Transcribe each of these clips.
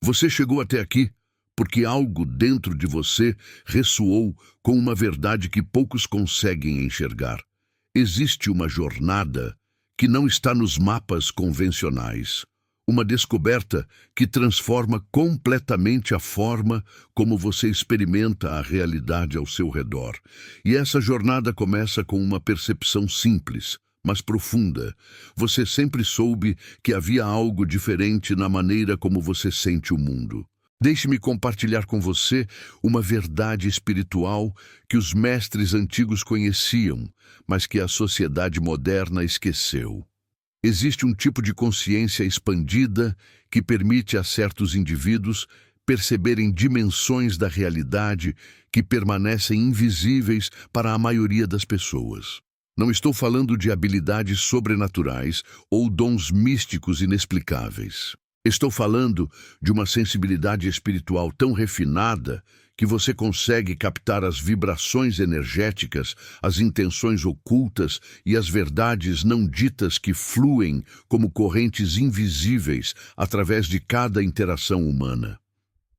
Você chegou até aqui porque algo dentro de você ressoou com uma verdade que poucos conseguem enxergar. Existe uma jornada que não está nos mapas convencionais. Uma descoberta que transforma completamente a forma como você experimenta a realidade ao seu redor. E essa jornada começa com uma percepção simples, mas profunda. Você sempre soube que havia algo diferente na maneira como você sente o mundo. Deixe-me compartilhar com você uma verdade espiritual que os mestres antigos conheciam, mas que a sociedade moderna esqueceu. Existe um tipo de consciência expandida que permite a certos indivíduos perceberem dimensões da realidade que permanecem invisíveis para a maioria das pessoas. Não estou falando de habilidades sobrenaturais ou dons místicos inexplicáveis. Estou falando de uma sensibilidade espiritual tão refinada que você consegue captar as vibrações energéticas, as intenções ocultas e as verdades não ditas que fluem como correntes invisíveis através de cada interação humana.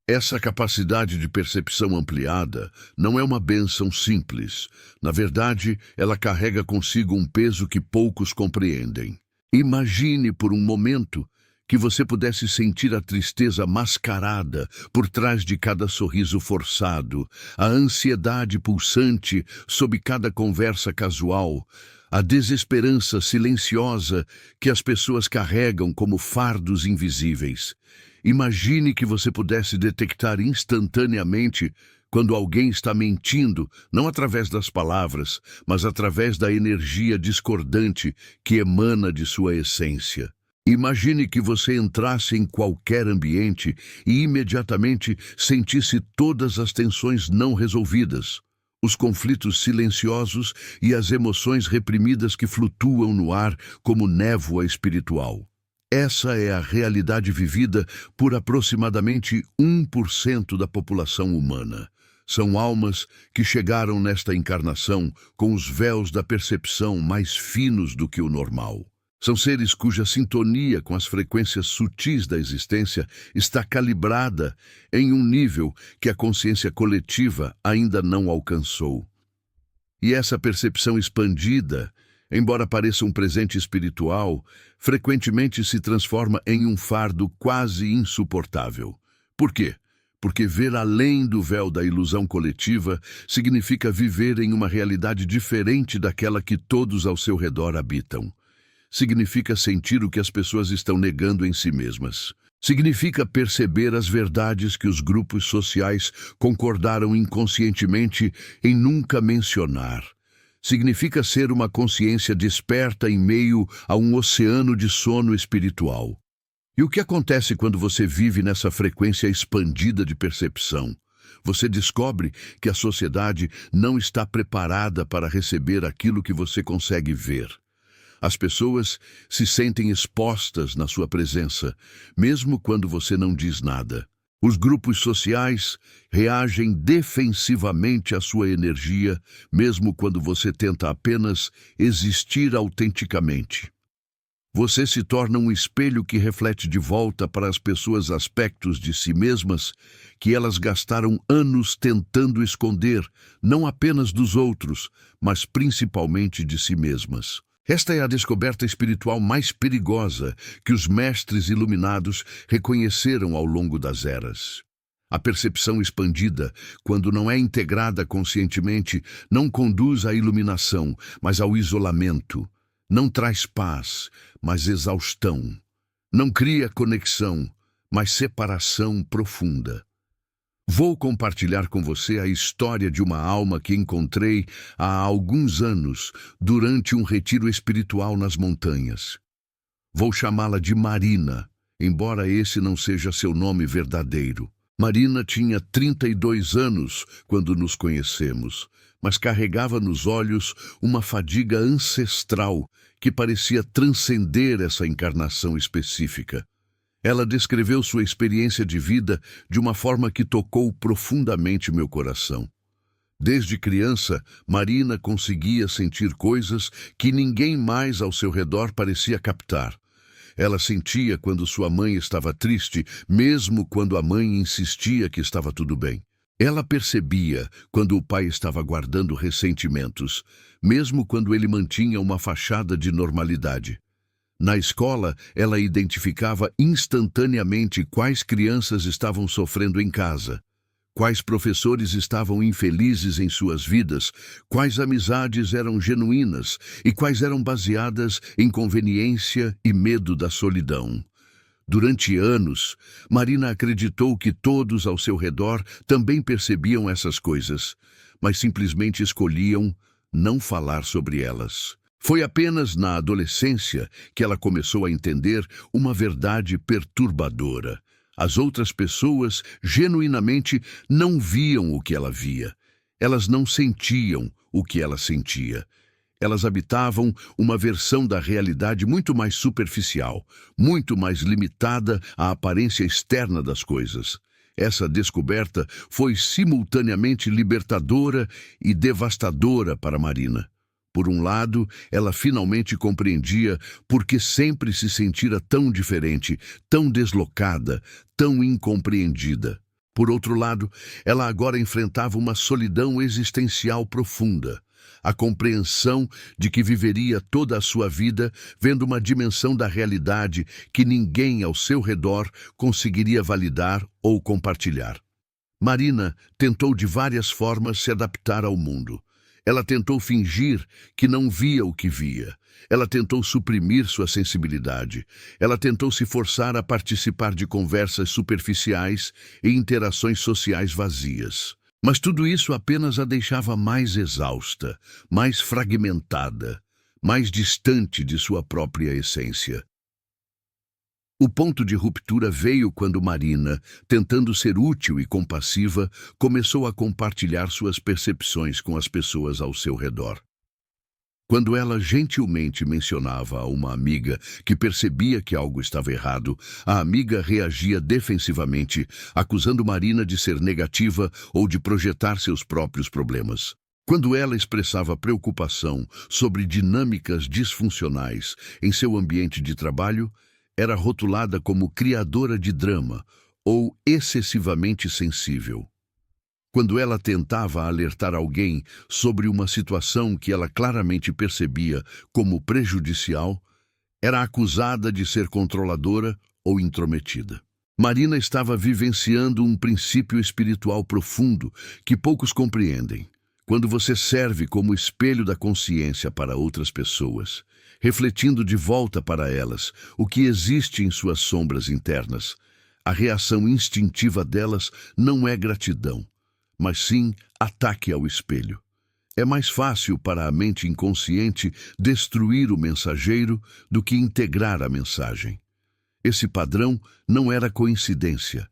Essa capacidade de percepção ampliada não é uma bênção simples. Na verdade, ela carrega consigo um peso que poucos compreendem. Imagine por um momento que você pudesse sentir a tristeza mascarada por trás de cada sorriso forçado, a ansiedade pulsante sob cada conversa casual, a desesperança silenciosa que as pessoas carregam como fardos invisíveis. Imagine que você pudesse detectar instantaneamente quando alguém está mentindo, não através das palavras, mas através da energia discordante que emana de sua essência. Imagine que você entrasse em qualquer ambiente e imediatamente sentisse todas as tensões não resolvidas, os conflitos silenciosos e as emoções reprimidas que flutuam no ar como névoa espiritual. Essa é a realidade vivida por aproximadamente 1% da população humana. São almas que chegaram nesta encarnação com os véus da percepção mais finos do que o normal. São seres cuja sintonia com as frequências sutis da existência está calibrada em um nível que a consciência coletiva ainda não alcançou. E essa percepção expandida, embora pareça um presente espiritual, frequentemente se transforma em um fardo quase insuportável. Por quê? Porque ver além do véu da ilusão coletiva significa viver em uma realidade diferente daquela que todos ao seu redor habitam. Significa sentir o que as pessoas estão negando em si mesmas. Significa perceber as verdades que os grupos sociais concordaram inconscientemente em nunca mencionar. Significa ser uma consciência desperta em meio a um oceano de sono espiritual. E o que acontece quando você vive nessa frequência expandida de percepção? Você descobre que a sociedade não está preparada para receber aquilo que você consegue ver. As pessoas se sentem expostas na sua presença, mesmo quando você não diz nada. Os grupos sociais reagem defensivamente à sua energia, mesmo quando você tenta apenas existir autenticamente. Você se torna um espelho que reflete de volta para as pessoas aspectos de si mesmas que elas gastaram anos tentando esconder, não apenas dos outros, mas principalmente de si mesmas. Esta é a descoberta espiritual mais perigosa que os mestres iluminados reconheceram ao longo das eras. A percepção expandida, quando não é integrada conscientemente, não conduz à iluminação, mas ao isolamento. Não traz paz, mas exaustão. Não cria conexão, mas separação profunda. Vou compartilhar com você a história de uma alma que encontrei há alguns anos durante um retiro espiritual nas montanhas. Vou chamá-la de Marina, embora esse não seja seu nome verdadeiro. Marina tinha 32 anos quando nos conhecemos, mas carregava nos olhos uma fadiga ancestral que parecia transcender essa encarnação específica. Ela descreveu sua experiência de vida de uma forma que tocou profundamente meu coração. Desde criança, Marina conseguia sentir coisas que ninguém mais ao seu redor parecia captar. Ela sentia quando sua mãe estava triste, mesmo quando a mãe insistia que estava tudo bem. Ela percebia quando o pai estava guardando ressentimentos, mesmo quando ele mantinha uma fachada de normalidade. Na escola, ela identificava instantaneamente quais crianças estavam sofrendo em casa, quais professores estavam infelizes em suas vidas, quais amizades eram genuínas e quais eram baseadas em conveniência e medo da solidão. Durante anos, Marina acreditou que todos ao seu redor também percebiam essas coisas, mas simplesmente escolhiam não falar sobre elas. Foi apenas na adolescência que ela começou a entender uma verdade perturbadora. As outras pessoas genuinamente não viam o que ela via. Elas não sentiam o que ela sentia. Elas habitavam uma versão da realidade muito mais superficial, muito mais limitada à aparência externa das coisas. Essa descoberta foi simultaneamente libertadora e devastadora para Marina. Por um lado, ela finalmente compreendia por que sempre se sentira tão diferente, tão deslocada, tão incompreendida. Por outro lado, ela agora enfrentava uma solidão existencial profunda. A compreensão de que viveria toda a sua vida vendo uma dimensão da realidade que ninguém ao seu redor conseguiria validar ou compartilhar. Marina tentou de várias formas se adaptar ao mundo. Ela tentou fingir que não via o que via. Ela tentou suprimir sua sensibilidade. Ela tentou se forçar a participar de conversas superficiais e interações sociais vazias. Mas tudo isso apenas a deixava mais exausta, mais fragmentada, mais distante de sua própria essência. O ponto de ruptura veio quando Marina, tentando ser útil e compassiva, começou a compartilhar suas percepções com as pessoas ao seu redor. Quando ela gentilmente mencionava a uma amiga que percebia que algo estava errado, a amiga reagia defensivamente, acusando Marina de ser negativa ou de projetar seus próprios problemas. Quando ela expressava preocupação sobre dinâmicas disfuncionais em seu ambiente de trabalho, era rotulada como criadora de drama ou excessivamente sensível. Quando ela tentava alertar alguém sobre uma situação que ela claramente percebia como prejudicial, era acusada de ser controladora ou intrometida. Marina estava vivenciando um princípio espiritual profundo que poucos compreendem. Quando você serve como espelho da consciência para outras pessoas, refletindo de volta para elas o que existe em suas sombras internas, a reação instintiva delas não é gratidão, mas sim ataque ao espelho. É mais fácil para a mente inconsciente destruir o mensageiro do que integrar a mensagem. Esse padrão não era coincidência.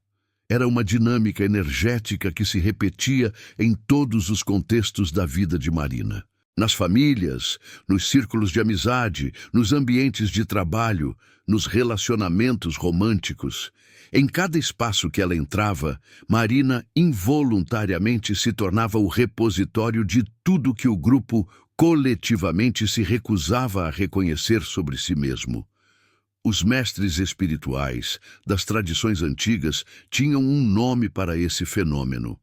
Era uma dinâmica energética que se repetia em todos os contextos da vida de Marina. Nas famílias, nos círculos de amizade, nos ambientes de trabalho, nos relacionamentos românticos. Em cada espaço que ela entrava, Marina involuntariamente se tornava o repositório de tudo que o grupo coletivamente se recusava a reconhecer sobre si mesmo. Os mestres espirituais das tradições antigas tinham um nome para esse fenômeno.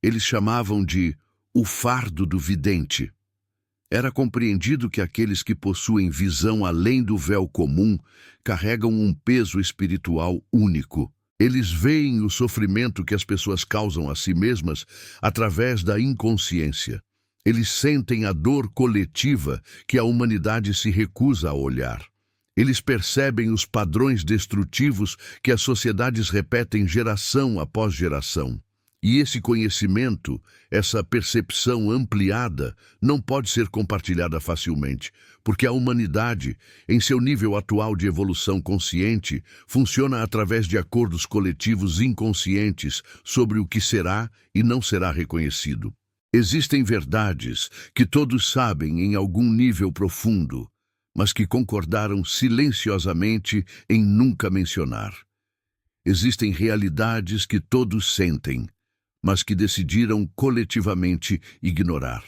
Eles chamavam de o fardo do vidente. Era compreendido que aqueles que possuem visão além do véu comum carregam um peso espiritual único. Eles veem o sofrimento que as pessoas causam a si mesmas através da inconsciência. Eles sentem a dor coletiva que a humanidade se recusa a olhar. Eles percebem os padrões destrutivos que as sociedades repetem geração após geração. E esse conhecimento, essa percepção ampliada, não pode ser compartilhada facilmente, porque a humanidade, em seu nível atual de evolução consciente, funciona através de acordos coletivos inconscientes sobre o que será e não será reconhecido. Existem verdades que todos sabem em algum nível profundo, mas que concordaram silenciosamente em nunca mencionar. Existem realidades que todos sentem, mas que decidiram coletivamente ignorar.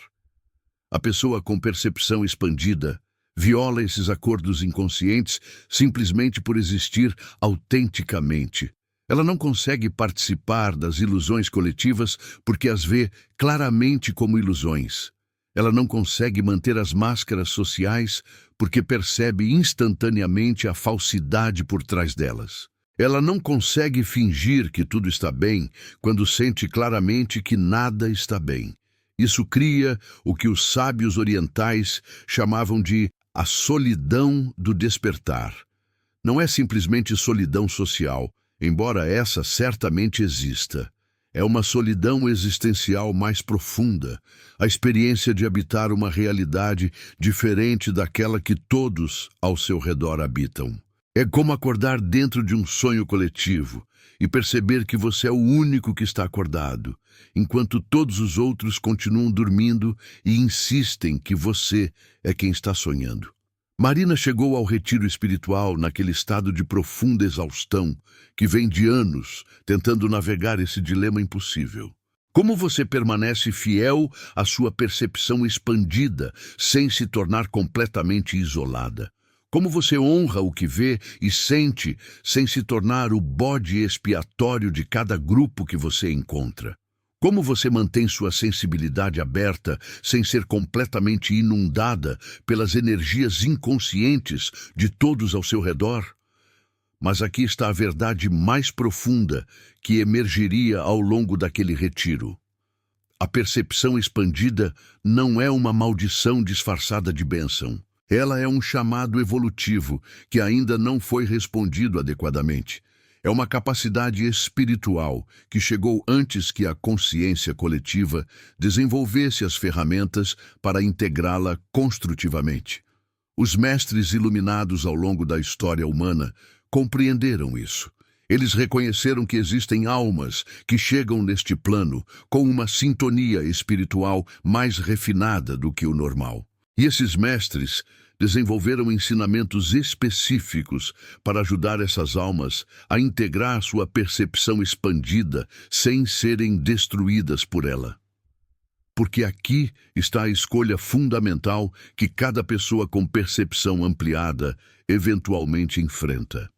A pessoa com percepção expandida viola esses acordos inconscientes simplesmente por existir autenticamente. Ela não consegue participar das ilusões coletivas porque as vê claramente como ilusões. Ela não consegue manter as máscaras sociais porque percebe instantaneamente a falsidade por trás delas. Ela não consegue fingir que tudo está bem quando sente claramente que nada está bem. Isso cria o que os sábios orientais chamavam de a solidão do despertar. Não é simplesmente solidão social, embora essa certamente exista. É uma solidão existencial mais profunda, a experiência de habitar uma realidade diferente daquela que todos ao seu redor habitam. É como acordar dentro de um sonho coletivo e perceber que você é o único que está acordado, enquanto todos os outros continuam dormindo e insistem que você é quem está sonhando. Marina chegou ao retiro espiritual naquele estado de profunda exaustão que vem de anos tentando navegar esse dilema impossível. Como você permanece fiel à sua percepção expandida sem se tornar completamente isolada? Como você honra o que vê e sente sem se tornar o bode expiatório de cada grupo que você encontra? Como você mantém sua sensibilidade aberta sem ser completamente inundada pelas energias inconscientes de todos ao seu redor? Mas aqui está a verdade mais profunda que emergiria ao longo daquele retiro. A percepção expandida não é uma maldição disfarçada de bênção. Ela é um chamado evolutivo que ainda não foi respondido adequadamente. É uma capacidade espiritual que chegou antes que a consciência coletiva desenvolvesse as ferramentas para integrá-la construtivamente. Os mestres iluminados ao longo da história humana compreenderam isso. Eles reconheceram que existem almas que chegam neste plano com uma sintonia espiritual mais refinada do que o normal. E esses mestres desenvolveram ensinamentos específicos para ajudar essas almas a integrar sua percepção expandida sem serem destruídas por ela. Porque aqui está a escolha fundamental que cada pessoa com percepção ampliada eventualmente enfrenta.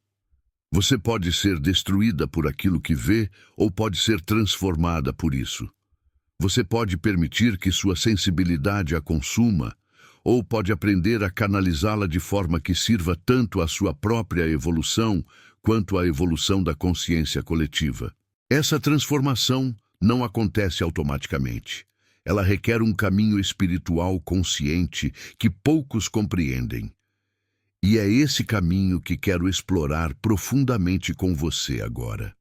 Você pode ser destruída por aquilo que vê ou pode ser transformada por isso. Você pode permitir que sua sensibilidade a consuma ou pode aprender a canalizá-la de forma que sirva tanto à sua própria evolução quanto à evolução da consciência coletiva. Essa transformação não acontece automaticamente. Ela requer um caminho espiritual consciente que poucos compreendem. E é esse caminho que quero explorar profundamente com você agora.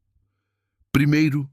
Primeiro,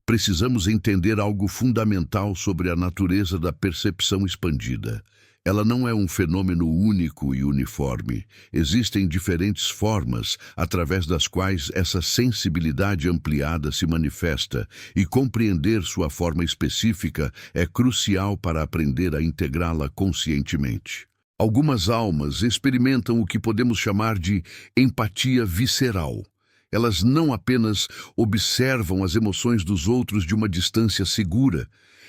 precisamos entender algo fundamental sobre a natureza da percepção expandida. Ela não é um fenômeno único e uniforme. Existem diferentes formas através das quais essa sensibilidade ampliada se manifesta, e compreender sua forma específica é crucial para aprender a integrá-la conscientemente. Algumas almas experimentam o que podemos chamar de empatia visceral. Elas não apenas observam as emoções dos outros de uma distância segura,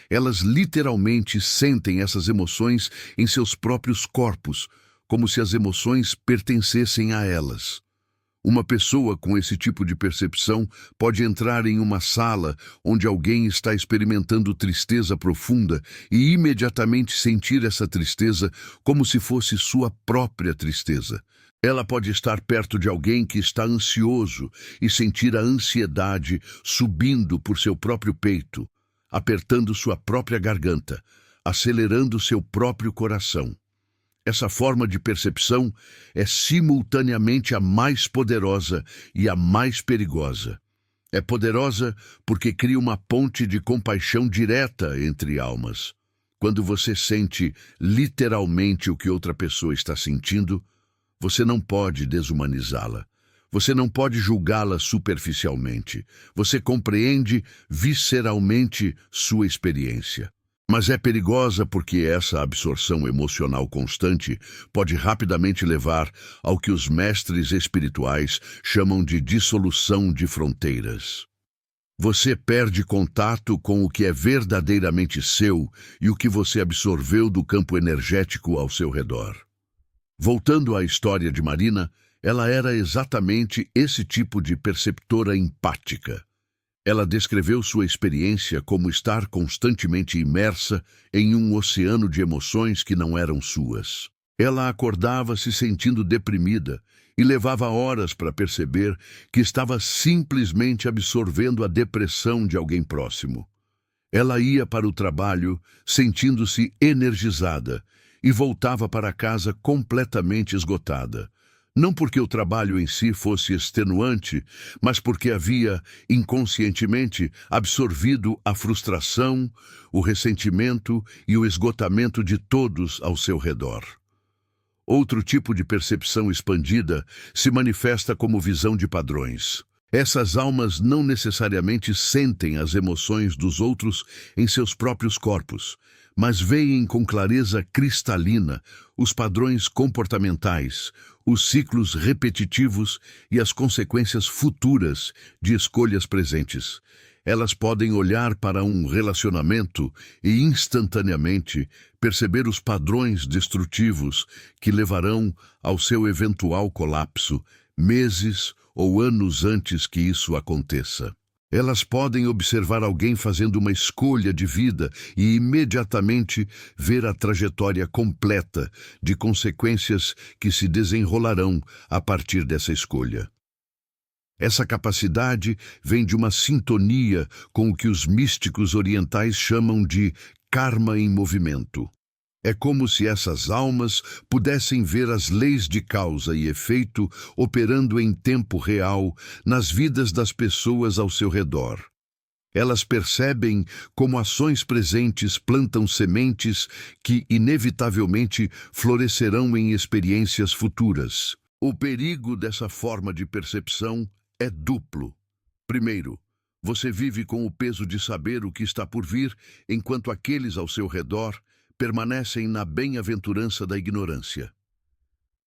elas literalmente sentem essas emoções em seus próprios corpos, como se as emoções pertencessem a elas. Uma pessoa com esse tipo de percepção pode entrar em uma sala onde alguém está experimentando tristeza profunda e imediatamente sentir essa tristeza como se fosse sua própria tristeza. Ela pode estar perto de alguém que está ansioso e sentir a ansiedade subindo por seu próprio peito, apertando sua própria garganta, acelerando seu próprio coração. Essa forma de percepção é simultaneamente a mais poderosa e a mais perigosa. É poderosa porque cria uma ponte de compaixão direta entre almas. Quando você sente literalmente o que outra pessoa está sentindo, você não pode desumanizá-la. Você não pode julgá-la superficialmente. Você compreende visceralmente sua experiência. Mas é perigosa porque essa absorção emocional constante pode rapidamente levar ao que os mestres espirituais chamam de dissolução de fronteiras. Você perde contato com o que é verdadeiramente seu e o que você absorveu do campo energético ao seu redor. Voltando à história de Marina, ela era exatamente esse tipo de perceptora empática. Ela descreveu sua experiência como estar constantemente imersa em um oceano de emoções que não eram suas. Ela acordava se sentindo deprimida e levava horas para perceber que estava simplesmente absorvendo a depressão de alguém próximo. Ela ia para o trabalho sentindo-se energizada e voltava para casa completamente esgotada. Não porque o trabalho em si fosse extenuante, mas porque havia, inconscientemente, absorvido a frustração, o ressentimento e o esgotamento de todos ao seu redor. Outro tipo de percepção expandida se manifesta como visão de padrões. Essas almas não necessariamente sentem as emoções dos outros em seus próprios corpos, mas veem com clareza cristalina os padrões comportamentais, os ciclos repetitivos e as consequências futuras de escolhas presentes. Elas podem olhar para um relacionamento e instantaneamente perceber os padrões destrutivos que levarão ao seu eventual colapso, meses ou anos antes que isso aconteça. Elas podem observar alguém fazendo uma escolha de vida e imediatamente ver a trajetória completa de consequências que se desenrolarão a partir dessa escolha. Essa capacidade vem de uma sintonia com o que os místicos orientais chamam de karma em movimento. É como se essas almas pudessem ver as leis de causa e efeito operando em tempo real nas vidas das pessoas ao seu redor. Elas percebem como ações presentes plantam sementes que, inevitavelmente, florescerão em experiências futuras. O perigo dessa forma de percepção é duplo. Primeiro, você vive com o peso de saber o que está por vir, enquanto aqueles ao seu redor permanecem na bem-aventurança da ignorância.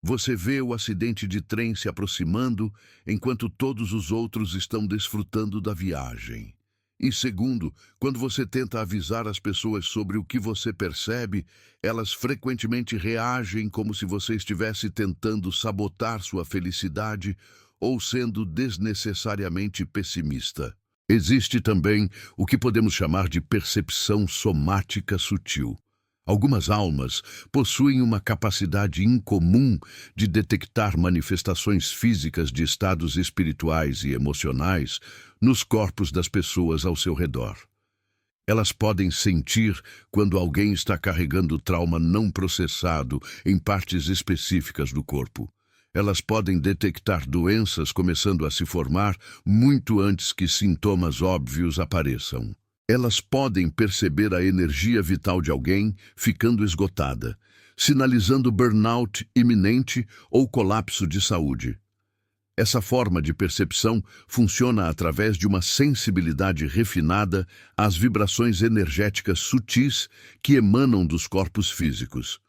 Você vê o acidente de trem se aproximando, enquanto todos os outros estão desfrutando da viagem. E segundo, quando você tenta avisar as pessoas sobre o que você percebe, elas frequentemente reagem como se você estivesse tentando sabotar sua felicidade ou sendo desnecessariamente pessimista. Existe também o que podemos chamar de percepção somática sutil. Algumas almas possuem uma capacidade incomum de detectar manifestações físicas de estados espirituais e emocionais nos corpos das pessoas ao seu redor. Elas podem sentir quando alguém está carregando trauma não processado em partes específicas do corpo. Elas podem detectar doenças começando a se formar muito antes que sintomas óbvios apareçam. Elas podem perceber a energia vital de alguém ficando esgotada, sinalizando burnout iminente ou colapso de saúde. Essa forma de percepção funciona através de uma sensibilidade refinada às vibrações energéticas sutis que emanam dos corpos físicos.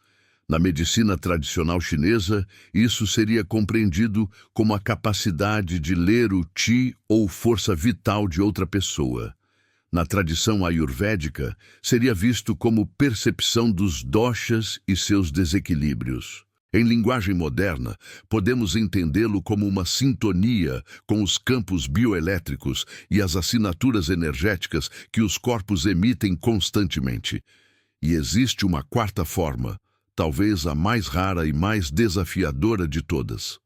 Na medicina tradicional chinesa, isso seria compreendido como a capacidade de ler o qi ou força vital de outra pessoa. Na tradição ayurvédica, seria visto como percepção dos doshas e seus desequilíbrios. Em linguagem moderna, podemos entendê-lo como uma sintonia com os campos bioelétricos e as assinaturas energéticas que os corpos emitem constantemente. E existe uma quarta forma, talvez a mais rara e mais desafiadora de todas.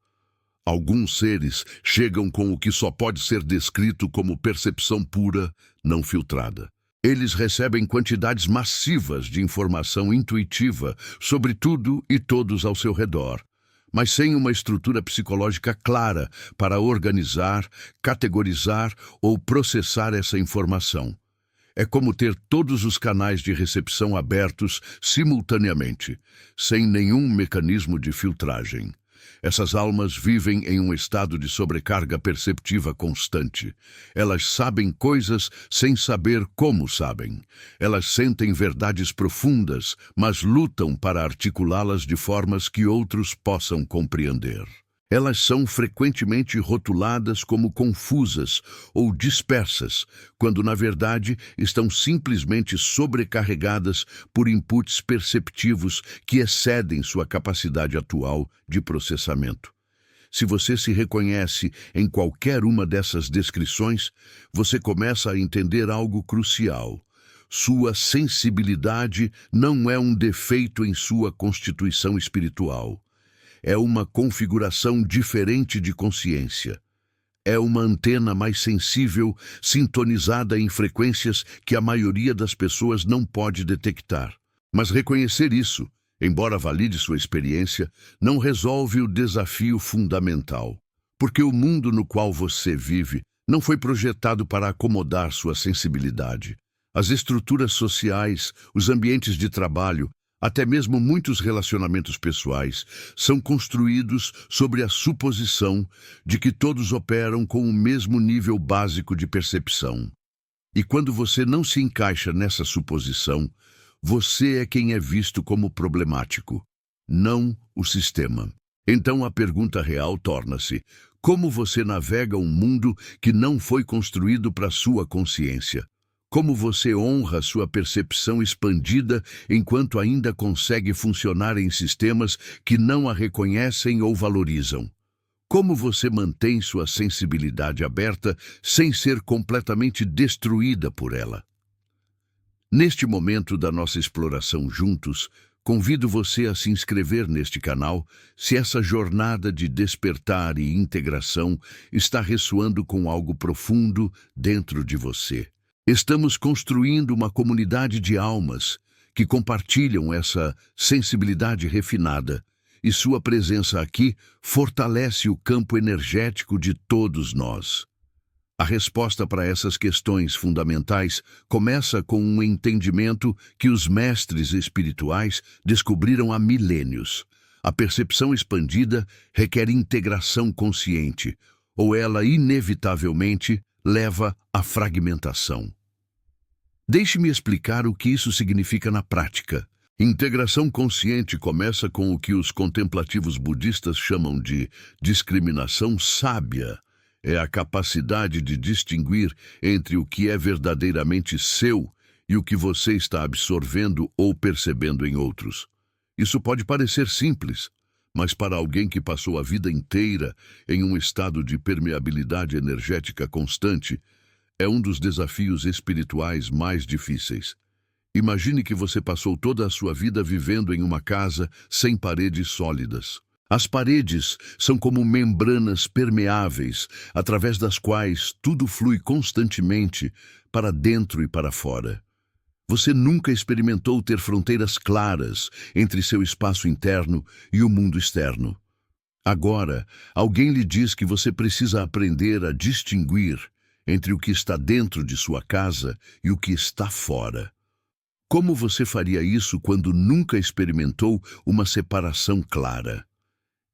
Alguns seres chegam com o que só pode ser descrito como percepção pura, não filtrada. Eles recebem quantidades massivas de informação intuitiva sobre tudo e todos ao seu redor, mas sem uma estrutura psicológica clara para organizar, categorizar ou processar essa informação. É como ter todos os canais de recepção abertos simultaneamente, sem nenhum mecanismo de filtragem. Essas almas vivem em um estado de sobrecarga perceptiva constante. Elas sabem coisas sem saber como sabem. Elas sentem verdades profundas, mas lutam para articulá-las de formas que outros possam compreender. Elas são frequentemente rotuladas como confusas ou dispersas, quando na verdade estão simplesmente sobrecarregadas por inputs perceptivos que excedem sua capacidade atual de processamento. Se você se reconhece em qualquer uma dessas descrições, você começa a entender algo crucial. Sua sensibilidade não é um defeito em sua constituição espiritual. É uma configuração diferente de consciência. É uma antena mais sensível, sintonizada em frequências que a maioria das pessoas não pode detectar. Mas reconhecer isso, embora valide sua experiência, não resolve o desafio fundamental. Porque o mundo no qual você vive não foi projetado para acomodar sua sensibilidade. As estruturas sociais, os ambientes de trabalho, até mesmo muitos relacionamentos pessoais, são construídos sobre a suposição de que todos operam com o mesmo nível básico de percepção. E quando você não se encaixa nessa suposição, você é quem é visto como problemático, não o sistema. Então a pergunta real torna-se: como você navega um mundo que não foi construído para sua consciência? Como você honra sua percepção expandida enquanto ainda consegue funcionar em sistemas que não a reconhecem ou valorizam? Como você mantém sua sensibilidade aberta sem ser completamente destruída por ela? Neste momento da nossa exploração juntos, convido você a se inscrever neste canal se essa jornada de despertar e integração está ressoando com algo profundo dentro de você. Estamos construindo uma comunidade de almas que compartilham essa sensibilidade refinada, e sua presença aqui fortalece o campo energético de todos nós. A resposta para essas questões fundamentais começa com um entendimento que os mestres espirituais descobriram há milênios. A percepção expandida requer integração consciente, ou ela inevitavelmente leva à fragmentação. Deixe-me explicar o que isso significa na prática. Integração consciente começa com o que os contemplativos budistas chamam de discriminação sábia. É a capacidade de distinguir entre o que é verdadeiramente seu e o que você está absorvendo ou percebendo em outros. Isso pode parecer simples, mas para alguém que passou a vida inteira em um estado de permeabilidade energética constante, é um dos desafios espirituais mais difíceis. Imagine que você passou toda a sua vida vivendo em uma casa sem paredes sólidas. As paredes são como membranas permeáveis, através das quais tudo flui constantemente para dentro e para fora. Você nunca experimentou ter fronteiras claras entre seu espaço interno e o mundo externo. Agora, alguém lhe diz que você precisa aprender a distinguir entre o que está dentro de sua casa e o que está fora. Como você faria isso quando nunca experimentou uma separação clara?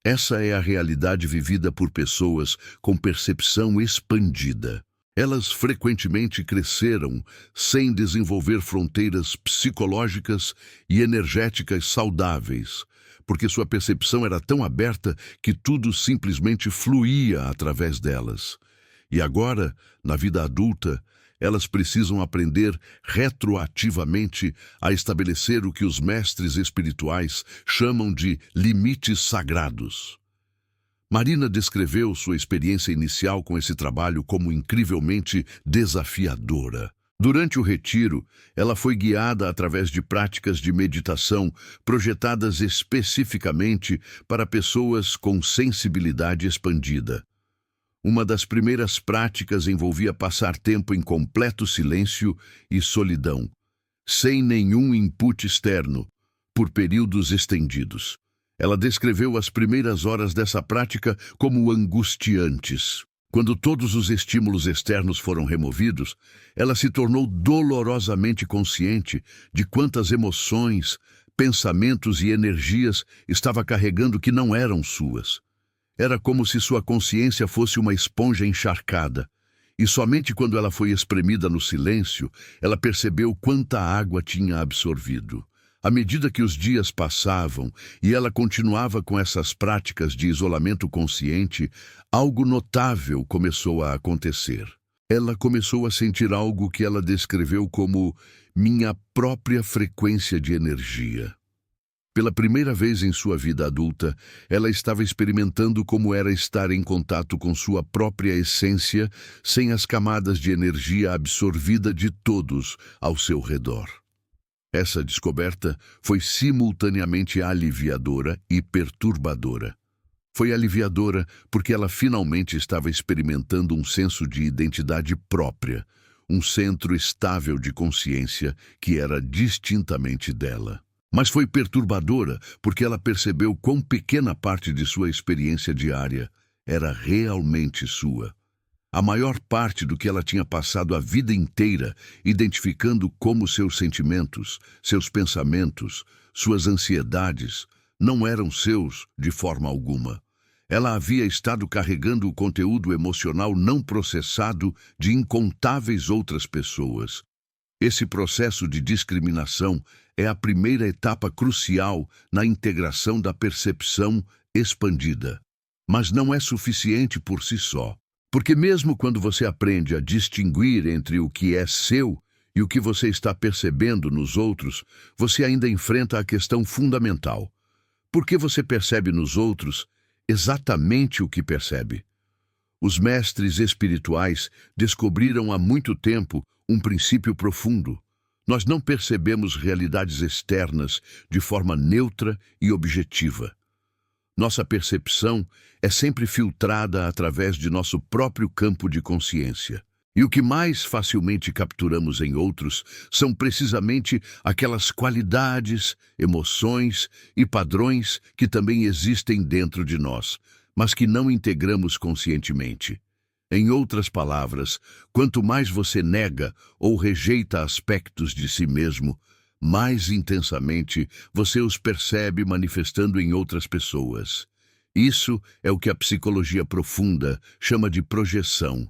Essa é a realidade vivida por pessoas com percepção expandida. Elas frequentemente cresceram sem desenvolver fronteiras psicológicas e energéticas saudáveis, porque sua percepção era tão aberta que tudo simplesmente fluía através delas. E agora, na vida adulta, elas precisam aprender retroativamente a estabelecer o que os mestres espirituais chamam de limites sagrados. Marina descreveu sua experiência inicial com esse trabalho como incrivelmente desafiadora. Durante o retiro, ela foi guiada através de práticas de meditação projetadas especificamente para pessoas com sensibilidade expandida. Uma das primeiras práticas envolvia passar tempo em completo silêncio e solidão, sem nenhum input externo, por períodos estendidos. Ela descreveu as primeiras horas dessa prática como angustiantes. Quando todos os estímulos externos foram removidos, ela se tornou dolorosamente consciente de quantas emoções, pensamentos e energias estava carregando que não eram suas. Era como se sua consciência fosse uma esponja encharcada, e somente quando ela foi espremida no silêncio, ela percebeu quanta água tinha absorvido. À medida que os dias passavam e ela continuava com essas práticas de isolamento consciente, algo notável começou a acontecer. Ela começou a sentir algo que ela descreveu como minha própria frequência de energia. Pela primeira vez em sua vida adulta, ela estava experimentando como era estar em contato com sua própria essência, sem as camadas de energia absorvida de todos ao seu redor. Essa descoberta foi simultaneamente aliviadora e perturbadora. Foi aliviadora porque ela finalmente estava experimentando um senso de identidade própria, um centro estável de consciência que era distintamente dela. Mas foi perturbadora porque ela percebeu quão pequena parte de sua experiência diária era realmente sua. A maior parte do que ela tinha passado a vida inteira identificando como seus sentimentos, seus pensamentos, suas ansiedades, não eram seus de forma alguma. Ela havia estado carregando o conteúdo emocional não processado de incontáveis outras pessoas. Esse processo de discriminação é a primeira etapa crucial na integração da percepção expandida. Mas não é suficiente por si só. Porque mesmo quando você aprende a distinguir entre o que é seu e o que você está percebendo nos outros, você ainda enfrenta a questão fundamental. Por que você percebe nos outros exatamente o que percebe? Os mestres espirituais descobriram há muito tempo um princípio profundo. Nós não percebemos realidades externas de forma neutra e objetiva. Nossa percepção é sempre filtrada através de nosso próprio campo de consciência. E o que mais facilmente capturamos em outros são precisamente aquelas qualidades, emoções e padrões que também existem dentro de nós, mas que não integramos conscientemente. Em outras palavras, quanto mais você nega ou rejeita aspectos de si mesmo, mais intensamente você os percebe manifestando em outras pessoas. Isso é o que a psicologia profunda chama de projeção,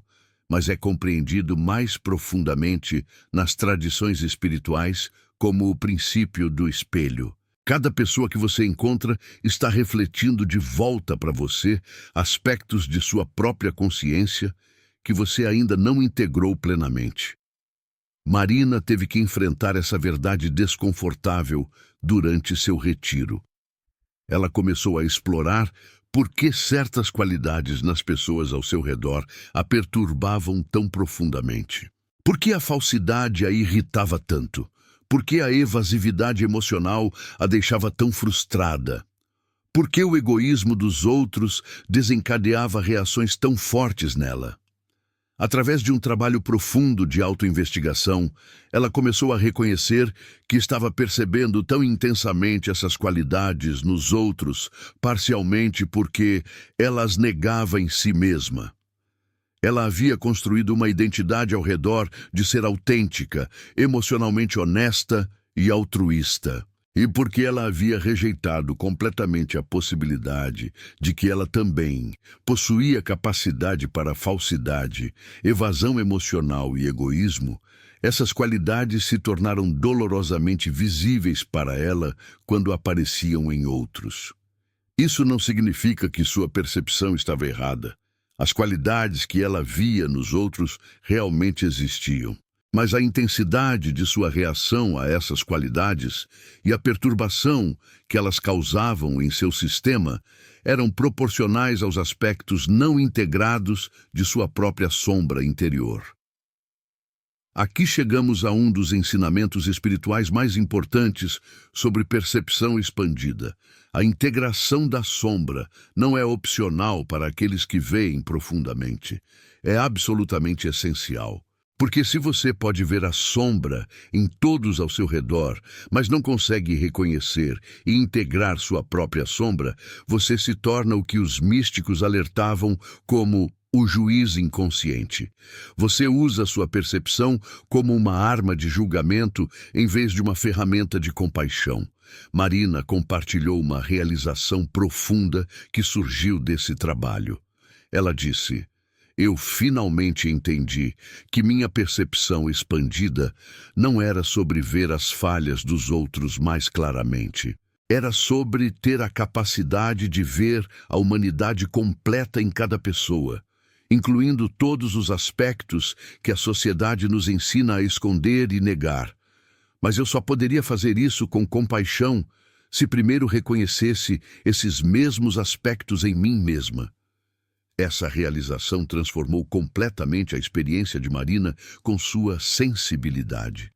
mas é compreendido mais profundamente nas tradições espirituais como o princípio do espelho. Cada pessoa que você encontra está refletindo de volta para você aspectos de sua própria consciência que você ainda não integrou plenamente. Marina teve que enfrentar essa verdade desconfortável durante seu retiro. Ela começou a explorar por que certas qualidades nas pessoas ao seu redor a perturbavam tão profundamente. Por que a falsidade a irritava tanto? Por que a evasividade emocional a deixava tão frustrada? Por que o egoísmo dos outros desencadeava reações tão fortes nela? Através de um trabalho profundo de autoinvestigação, ela começou a reconhecer que estava percebendo tão intensamente essas qualidades nos outros, parcialmente porque ela as negava em si mesma. Ela havia construído uma identidade ao redor de ser autêntica, emocionalmente honesta e altruísta. E porque ela havia rejeitado completamente a possibilidade de que ela também possuía capacidade para falsidade, evasão emocional e egoísmo, essas qualidades se tornaram dolorosamente visíveis para ela quando apareciam em outros. Isso não significa que sua percepção estava errada. As qualidades que ela via nos outros realmente existiam. Mas a intensidade de sua reação a essas qualidades e a perturbação que elas causavam em seu sistema eram proporcionais aos aspectos não integrados de sua própria sombra interior. Aqui chegamos a um dos ensinamentos espirituais mais importantes sobre percepção expandida. A integração da sombra não é opcional para aqueles que veem profundamente. É absolutamente essencial. Porque se você pode ver a sombra em todos ao seu redor, mas não consegue reconhecer e integrar sua própria sombra, você se torna o que os místicos alertavam como o juiz inconsciente. Você usa sua percepção como uma arma de julgamento em vez de uma ferramenta de compaixão. Marina compartilhou uma realização profunda que surgiu desse trabalho. Ela disse: Eu finalmente entendi que minha percepção expandida não era sobre ver as falhas dos outros mais claramente. Era sobre ter a capacidade de ver a humanidade completa em cada pessoa, incluindo todos os aspectos que a sociedade nos ensina a esconder e negar. Mas eu só poderia fazer isso com compaixão se primeiro reconhecesse esses mesmos aspectos em mim mesma. Essa realização transformou completamente a experiência de Marina com sua sensibilidade.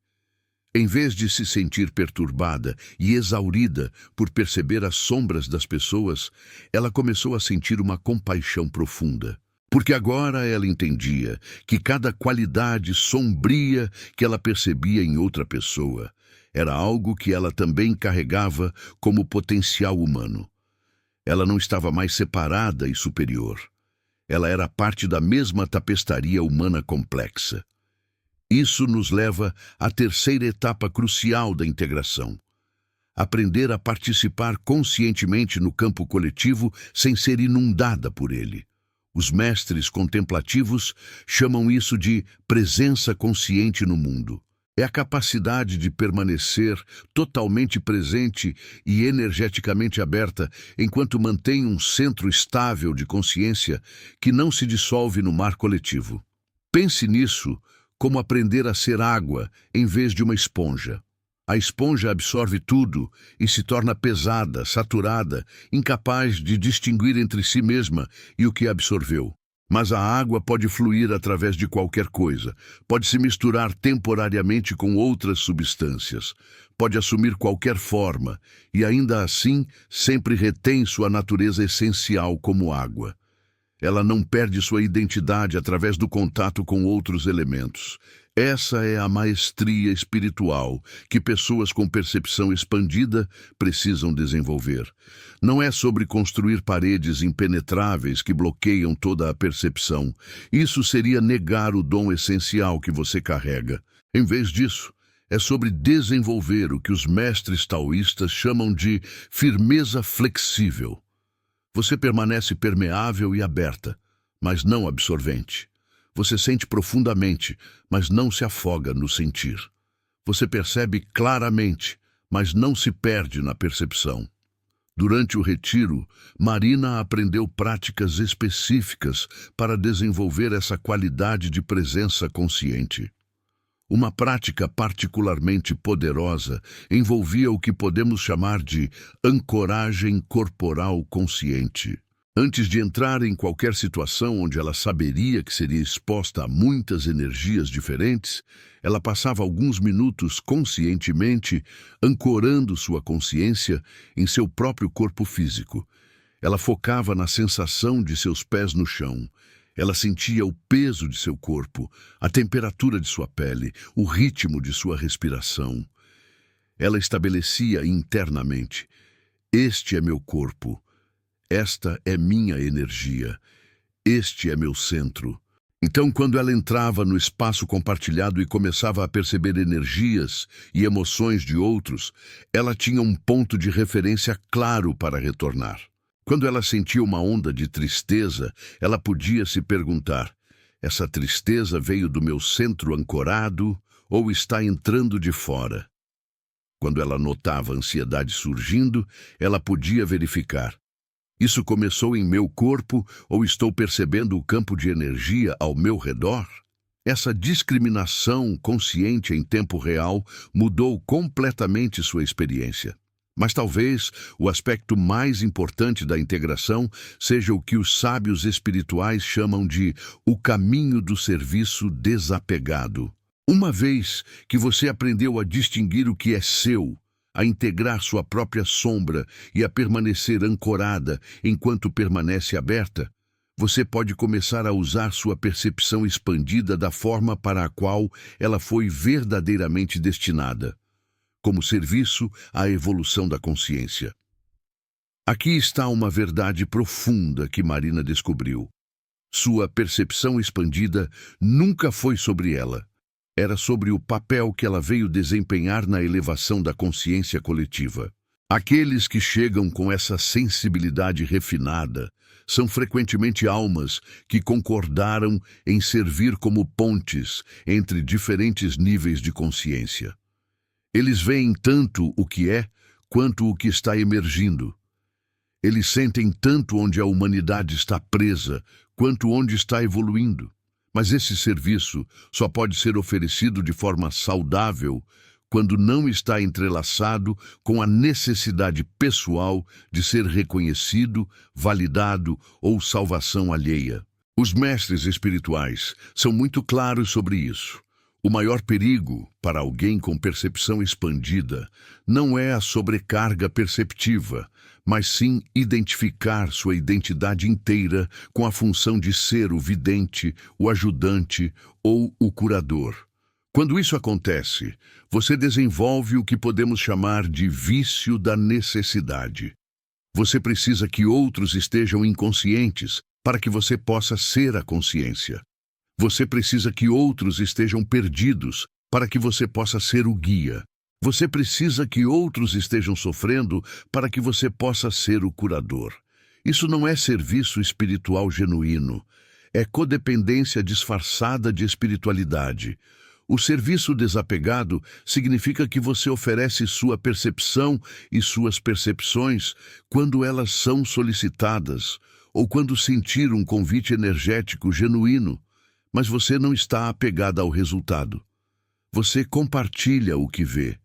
Em vez de se sentir perturbada e exaurida por perceber as sombras das pessoas, ela começou a sentir uma compaixão profunda. Porque agora ela entendia que cada qualidade sombria que ela percebia em outra pessoa era algo que ela também carregava como potencial humano. Ela não estava mais separada e superior. Ela era parte da mesma tapestaria humana complexa. Isso nos leva à terceira etapa crucial da integração. Aprender a participar conscientemente no campo coletivo sem ser inundada por ele. Os mestres contemplativos chamam isso de presença consciente no mundo. É a capacidade de permanecer totalmente presente e energeticamente aberta enquanto mantém um centro estável de consciência que não se dissolve no mar coletivo. Pense nisso como aprender a ser água em vez de uma esponja. A esponja absorve tudo e se torna pesada, saturada, incapaz de distinguir entre si mesma e o que absorveu. Mas a água pode fluir através de qualquer coisa, pode se misturar temporariamente com outras substâncias, pode assumir qualquer forma e ainda assim sempre retém sua natureza essencial como água. Ela não perde sua identidade através do contato com outros elementos. Essa é a maestria espiritual que pessoas com percepção expandida precisam desenvolver. Não é sobre construir paredes impenetráveis que bloqueiam toda a percepção. Isso seria negar o dom essencial que você carrega. Em vez disso, é sobre desenvolver o que os mestres taoístas chamam de firmeza flexível. Você permanece permeável e aberta, mas não absorvente. Você sente profundamente, mas não se afoga no sentir. Você percebe claramente, mas não se perde na percepção. Durante o retiro, Marina aprendeu práticas específicas para desenvolver essa qualidade de presença consciente. Uma prática particularmente poderosa envolvia o que podemos chamar de ancoragem corporal consciente. Antes de entrar em qualquer situação onde ela saberia que seria exposta a muitas energias diferentes, ela passava alguns minutos conscientemente ancorando sua consciência em seu próprio corpo físico. Ela focava na sensação de seus pés no chão. Ela sentia o peso de seu corpo, a temperatura de sua pele, o ritmo de sua respiração. Ela estabelecia internamente: este é meu corpo, esta é minha energia, este é meu centro. Então, quando ela entrava no espaço compartilhado e começava a perceber energias e emoções de outros, ela tinha um ponto de referência claro para retornar. Quando ela sentia uma onda de tristeza, ela podia se perguntar: essa tristeza veio do meu centro ancorado ou está entrando de fora? Quando ela notava a ansiedade surgindo, ela podia verificar: isso começou em meu corpo ou estou percebendo o campo de energia ao meu redor? Essa discriminação consciente em tempo real mudou completamente sua experiência. Mas talvez o aspecto mais importante da integração seja o que os sábios espirituais chamam de o caminho do serviço desapegado. Uma vez que você aprendeu a distinguir o que é seu, a integrar sua própria sombra e a permanecer ancorada enquanto permanece aberta, você pode começar a usar sua percepção expandida da forma para a qual ela foi verdadeiramente destinada, como serviço à evolução da consciência. Aqui está uma verdade profunda que Marina descobriu. Sua percepção expandida nunca foi sobre ela. Era sobre o papel que ela veio desempenhar na elevação da consciência coletiva. Aqueles que chegam com essa sensibilidade refinada são frequentemente almas que concordaram em servir como pontes entre diferentes níveis de consciência. Eles veem tanto o que é quanto o que está emergindo. Eles sentem tanto onde a humanidade está presa quanto onde está evoluindo. Mas esse serviço só pode ser oferecido de forma saudável quando não está entrelaçado com a necessidade pessoal de ser reconhecido, validado ou salvação alheia. Os mestres espirituais são muito claros sobre isso. O maior perigo para alguém com percepção expandida não é a sobrecarga perceptiva, mas sim identificar sua identidade inteira com a função de ser o vidente, o ajudante ou o curador. Quando isso acontece, você desenvolve o que podemos chamar de vício da necessidade. Você precisa que outros estejam inconscientes para que você possa ser a consciência. Você precisa que outros estejam perdidos para que você possa ser o guia. Você precisa que outros estejam sofrendo para que você possa ser o curador. Isso não é serviço espiritual genuíno. É codependência disfarçada de espiritualidade. O serviço desapegado significa que você oferece sua percepção e suas percepções quando elas são solicitadas ou quando sentir um convite energético genuíno, mas você não está apegada ao resultado. Você compartilha o que vê,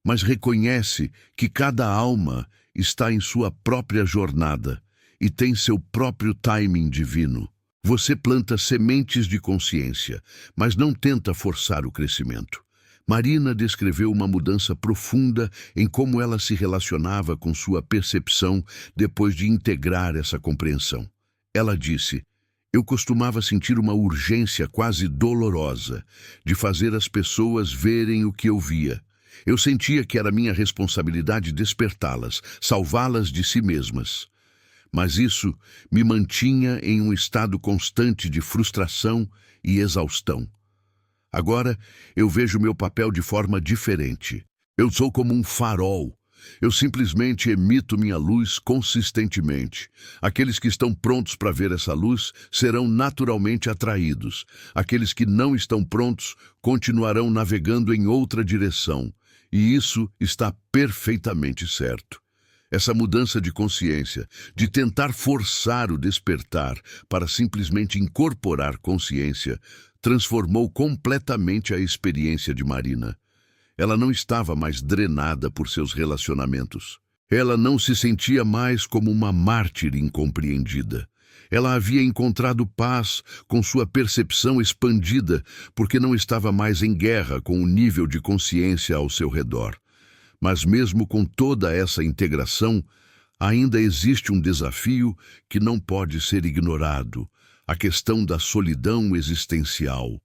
mas reconhece que cada alma está em sua própria jornada e tem seu próprio timing divino. Você planta sementes de consciência, mas não tenta forçar o crescimento. Marina descreveu uma mudança profunda em como ela se relacionava com sua percepção depois de integrar essa compreensão. Ela disse: "Eu costumava sentir uma urgência quase dolorosa de fazer as pessoas verem o que eu via. Eu sentia que era minha responsabilidade despertá-las, salvá-las de si mesmas. Mas isso me mantinha em um estado constante de frustração e exaustão. Agora eu vejo meu papel de forma diferente. Eu sou como um farol. Eu simplesmente emito minha luz consistentemente. Aqueles que estão prontos para ver essa luz serão naturalmente atraídos. Aqueles que não estão prontos continuarão navegando em outra direção. E isso está perfeitamente certo. Essa mudança de consciência, de tentar forçar o despertar para simplesmente incorporar consciência, transformou completamente a experiência de Marina. Ela não estava mais drenada por seus relacionamentos. Ela não se sentia mais como uma mártir incompreendida. Ela havia encontrado paz com sua percepção expandida, porque não estava mais em guerra com o nível de consciência ao seu redor. Mas mesmo com toda essa integração, ainda existe um desafio que não pode ser ignorado: a questão da solidão existencial.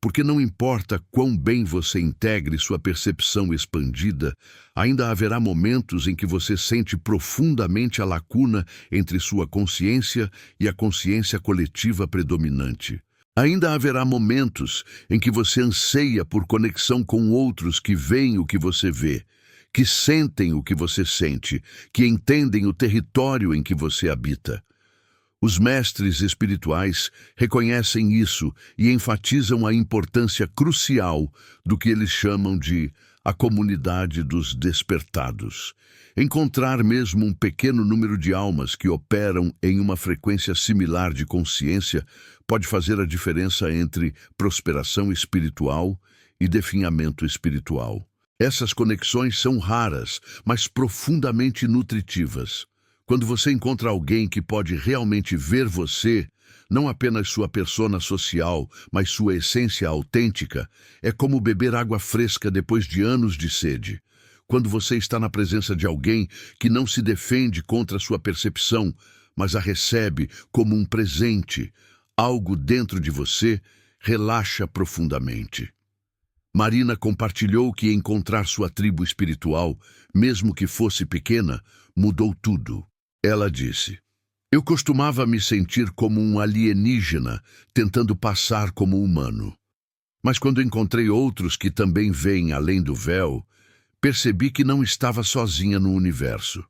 Porque não importa quão bem você integre sua percepção expandida, ainda haverá momentos em que você sente profundamente a lacuna entre sua consciência e a consciência coletiva predominante. Ainda haverá momentos em que você anseia por conexão com outros que veem o que você vê, que sentem o que você sente, que entendem o território em que você habita. Os mestres espirituais reconhecem isso e enfatizam a importância crucial do que eles chamam de a comunidade dos despertados. Encontrar mesmo um pequeno número de almas que operam em uma frequência similar de consciência pode fazer a diferença entre prosperação espiritual e definhamento espiritual. Essas conexões são raras, mas profundamente nutritivas. Quando você encontra alguém que pode realmente ver você, não apenas sua persona social, mas sua essência autêntica, é como beber água fresca depois de anos de sede. Quando você está na presença de alguém que não se defende contra sua percepção, mas a recebe como um presente, algo dentro de você relaxa profundamente. Marina compartilhou que encontrar sua tribo espiritual, mesmo que fosse pequena, mudou tudo. Ela disse: "Eu costumava me sentir como um alienígena, tentando passar como humano. Mas quando encontrei outros que também veem além do véu, percebi que não estava sozinha no universo.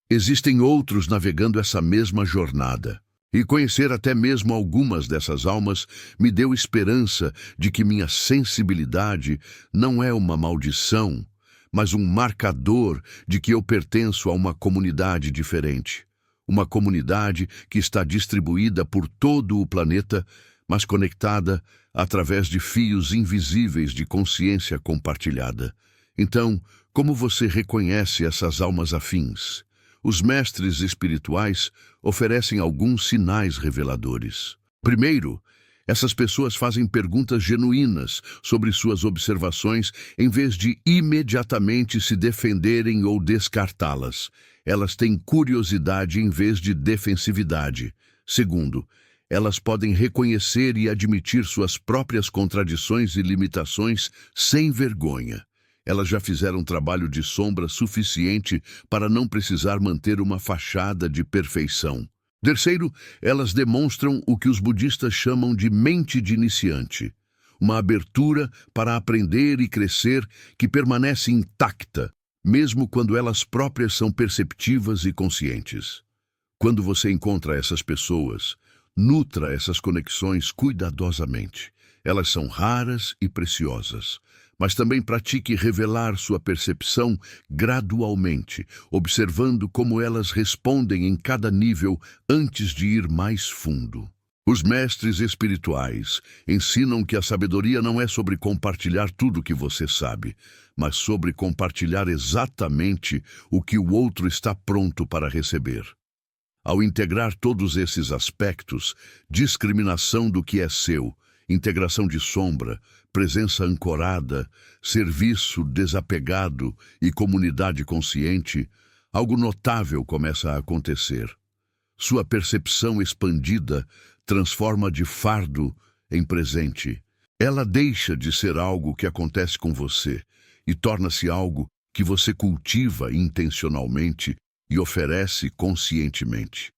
Existem outros navegando essa mesma jornada. E conhecer até mesmo algumas dessas almas me deu esperança de que minha sensibilidade não é uma maldição, mas um marcador de que eu pertenço a uma comunidade diferente. Uma comunidade que está distribuída por todo o planeta, mas conectada através de fios invisíveis de consciência compartilhada. Então, como você reconhece essas almas afins? Os mestres espirituais oferecem alguns sinais reveladores. Primeiro, essas pessoas fazem perguntas genuínas sobre suas observações em vez de imediatamente se defenderem ou descartá-las. Elas têm curiosidade em vez de defensividade. Segundo, elas podem reconhecer e admitir suas próprias contradições e limitações sem vergonha. Elas já fizeram trabalho de sombra suficiente para não precisar manter uma fachada de perfeição. Terceiro, elas demonstram o que os budistas chamam de mente de iniciante, uma abertura para aprender e crescer que permanece intacta, mesmo quando elas próprias são perceptivas e conscientes. Quando você encontra essas pessoas, nutra essas conexões cuidadosamente. Elas são raras e preciosas, mas também pratique revelar sua percepção gradualmente, observando como elas respondem em cada nível antes de ir mais fundo. Os mestres espirituais ensinam que a sabedoria não é sobre compartilhar tudo o que você sabe, mas sobre compartilhar exatamente o que o outro está pronto para receber. Ao integrar todos esses aspectos, discriminação do que é seu, integração de sombra, presença ancorada, serviço desapegado e comunidade consciente, algo notável começa a acontecer. Sua percepção expandida transforma de fardo em presente. Ela deixa de ser algo que acontece com você e torna-se algo que você cultiva intencionalmente e oferece conscientemente.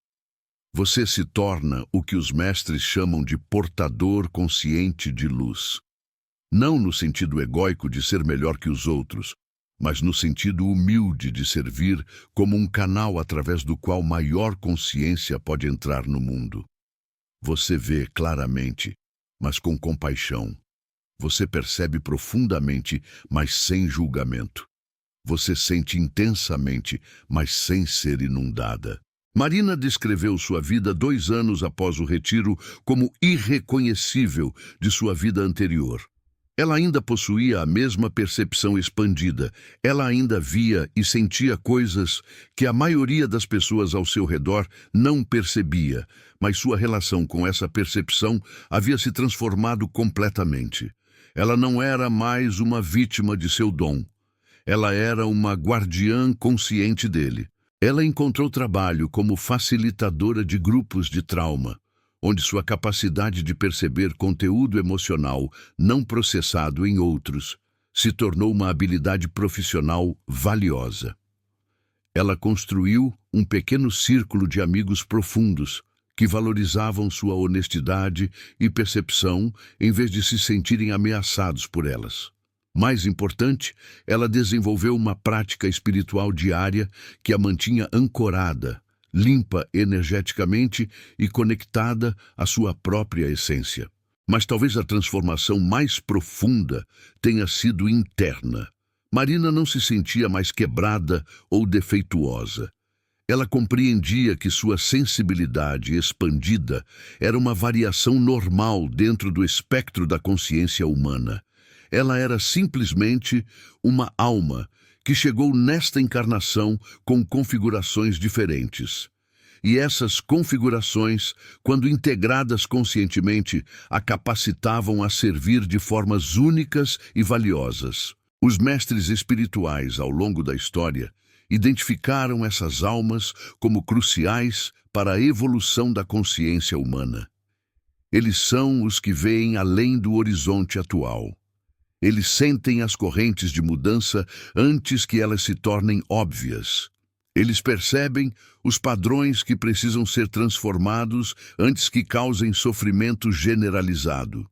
Você se torna o que os mestres chamam de portador consciente de luz. Não no sentido egóico de ser melhor que os outros, mas no sentido humilde de servir como um canal através do qual maior consciência pode entrar no mundo. Você vê claramente, mas com compaixão. Você percebe profundamente, mas sem julgamento. Você sente intensamente, mas sem ser inundada. Marina descreveu sua vida 2 anos após o retiro como irreconhecível de sua vida anterior. Ela ainda possuía a mesma percepção expandida. Ela ainda via e sentia coisas que a maioria das pessoas ao seu redor não percebia, mas sua relação com essa percepção havia se transformado completamente. Ela não era mais uma vítima de seu dom. Ela era uma guardiã consciente dele. Ela encontrou trabalho como facilitadora de grupos de trauma, onde sua capacidade de perceber conteúdo emocional não processado em outros se tornou uma habilidade profissional valiosa. Ela construiu um pequeno círculo de amigos profundos que valorizavam sua honestidade e percepção em vez de se sentirem ameaçados por elas. Mais importante, ela desenvolveu uma prática espiritual diária que a mantinha ancorada, limpa energeticamente e conectada à sua própria essência. Mas talvez a transformação mais profunda tenha sido interna. Marina não se sentia mais quebrada ou defeituosa. Ela compreendia que sua sensibilidade expandida era uma variação normal dentro do espectro da consciência humana. Ela era simplesmente uma alma que chegou nesta encarnação com configurações diferentes. E essas configurações, quando integradas conscientemente, a capacitavam a servir de formas únicas e valiosas. Os mestres espirituais, ao longo da história, identificaram essas almas como cruciais para a evolução da consciência humana. Eles são os que veem além do horizonte atual. Eles sentem as correntes de mudança antes que elas se tornem óbvias. Eles percebem os padrões que precisam ser transformados antes que causem sofrimento generalizado.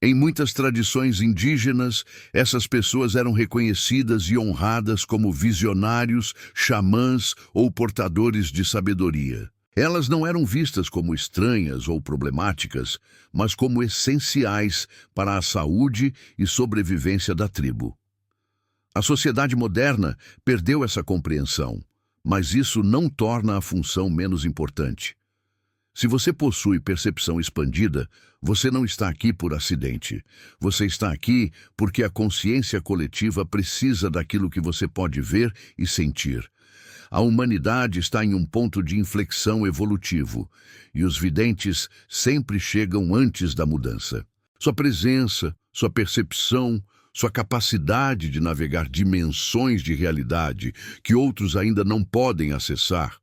Em muitas tradições indígenas, essas pessoas eram reconhecidas e honradas como visionários, xamãs ou portadores de sabedoria. Elas não eram vistas como estranhas ou problemáticas, mas como essenciais para a saúde e sobrevivência da tribo. A sociedade moderna perdeu essa compreensão, mas isso não torna a função menos importante. Se você possui percepção expandida, você não está aqui por acidente. Você está aqui porque a consciência coletiva precisa daquilo que você pode ver e sentir. A humanidade está em um ponto de inflexão evolutivo, e os videntes sempre chegam antes da mudança. Sua presença, sua percepção, sua capacidade de navegar dimensões de realidade que outros ainda não podem acessar,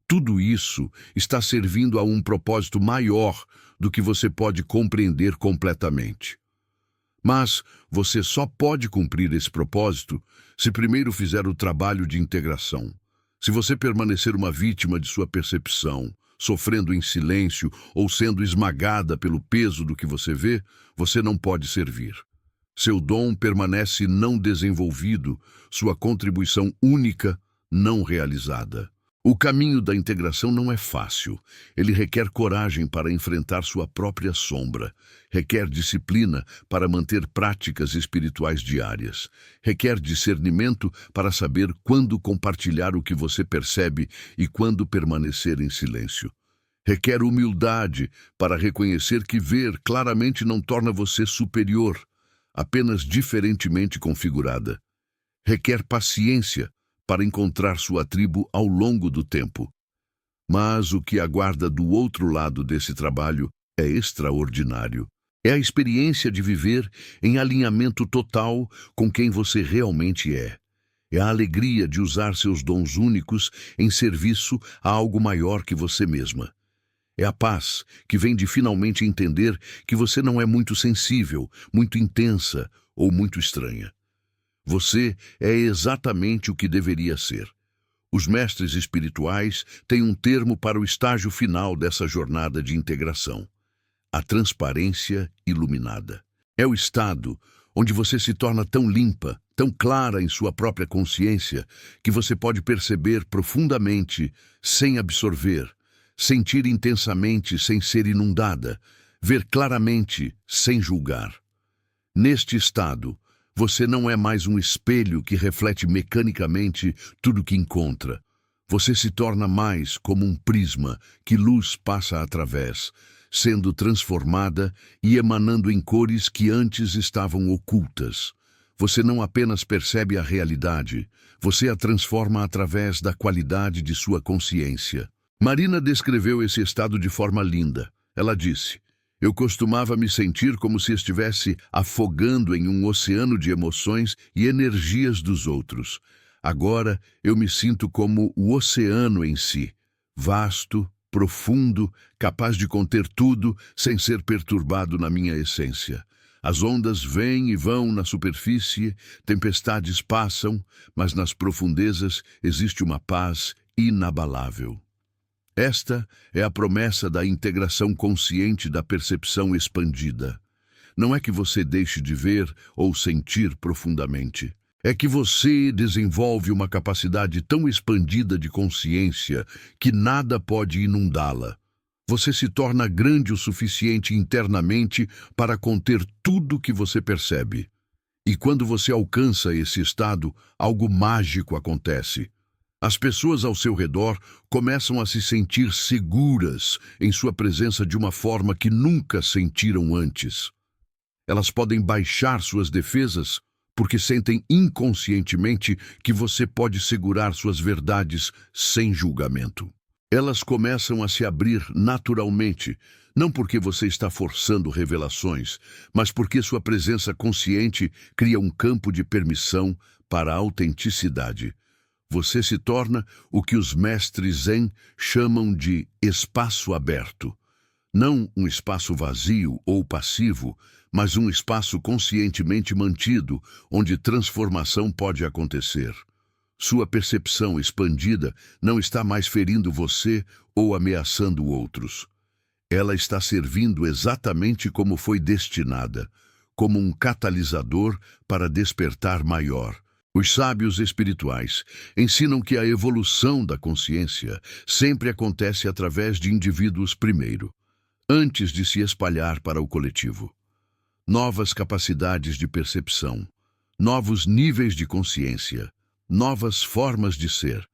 tudo isso está servindo a um propósito maior do que você pode compreender completamente. Mas você só pode cumprir esse propósito se primeiro fizer o trabalho de integração. Se você permanecer uma vítima de sua percepção, sofrendo em silêncio ou sendo esmagada pelo peso do que você vê, você não pode servir. Seu dom permanece não desenvolvido, sua contribuição única não realizada. O caminho da integração não é fácil. Ele requer coragem para enfrentar sua própria sombra. Requer disciplina para manter práticas espirituais diárias. Requer discernimento para saber quando compartilhar o que você percebe e quando permanecer em silêncio. Requer humildade para reconhecer que ver claramente não torna você superior, apenas diferentemente configurada. Requer paciência para encontrar sua tribo ao longo do tempo. Mas o que aguarda do outro lado desse trabalho é extraordinário. É a experiência de viver em alinhamento total com quem você realmente é. É a alegria de usar seus dons únicos em serviço a algo maior que você mesma. É a paz que vem de finalmente entender que você não é muito sensível, muito intensa ou muito estranha. Você é exatamente o que deveria ser. Os mestres espirituais têm um termo para o estágio final dessa jornada de integração: a transparência iluminada. É o estado onde você se torna tão limpa, tão clara em sua própria consciência, que você pode perceber profundamente, sem absorver, sentir intensamente sem ser inundada, ver claramente sem julgar. Neste estado, você não é mais um espelho que reflete mecanicamente tudo que encontra. Você se torna mais como um prisma que luz passa através, sendo transformada e emanando em cores que antes estavam ocultas. Você não apenas percebe a realidade, você a transforma através da qualidade de sua consciência. Marina descreveu esse estado de forma linda. Ela disse: "Eu costumava me sentir como se estivesse afogando em um oceano de emoções e energias dos outros. Agora eu me sinto como o oceano em si, vasto, profundo, capaz de conter tudo sem ser perturbado na minha essência. As ondas vêm e vão na superfície, tempestades passam, mas nas profundezas existe uma paz inabalável." Esta é a promessa da integração consciente da percepção expandida. Não é que você deixe de ver ou sentir profundamente. É que você desenvolve uma capacidade tão expandida de consciência que nada pode inundá-la. Você se torna grande o suficiente internamente para conter tudo que você percebe. E quando você alcança esse estado, algo mágico acontece. As pessoas ao seu redor começam a se sentir seguras em sua presença de uma forma que nunca sentiram antes. Elas podem baixar suas defesas porque sentem inconscientemente que você pode segurar suas verdades sem julgamento. Elas começam a se abrir naturalmente, não porque você está forçando revelações, mas porque sua presença consciente cria um campo de permissão para a autenticidade. Você se torna o que os mestres Zen chamam de espaço aberto. Não um espaço vazio ou passivo, mas um espaço conscientemente mantido, onde transformação pode acontecer. Sua percepção expandida não está mais ferindo você ou ameaçando outros. Ela está servindo exatamente como foi destinada, como um catalisador para despertar maior. Os sábios espirituais ensinam que a evolução da consciência sempre acontece através de indivíduos primeiro, antes de se espalhar para o coletivo. Novas capacidades de percepção, novos níveis de consciência, novas formas de ser,